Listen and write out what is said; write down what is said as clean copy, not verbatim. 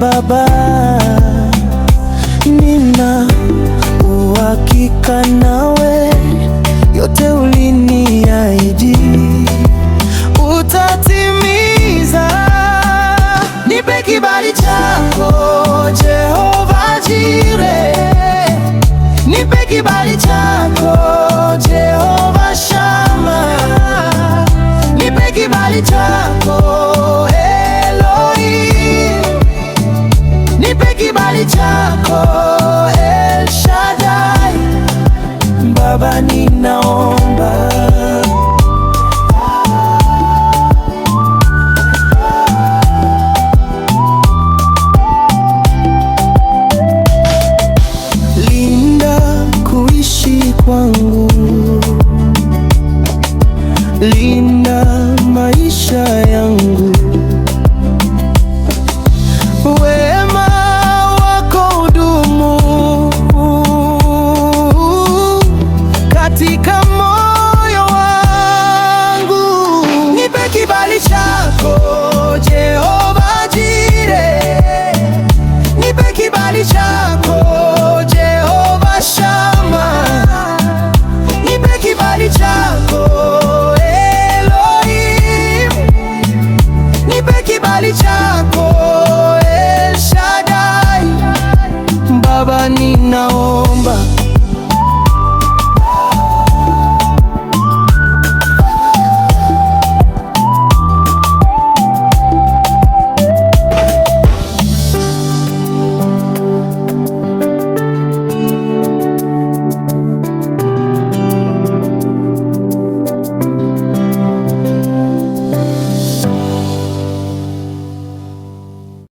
Baba, nina uhakika nawe, yote uliniahidi utatimiza. Nipe kibali chako Jehova Jireh, nipe kibali chako Jehova Shammah, nipe kibali chako Elohim, nipe kibali chako El Shaddai. Baba, ninaomba kwangu, linda maisha yangu.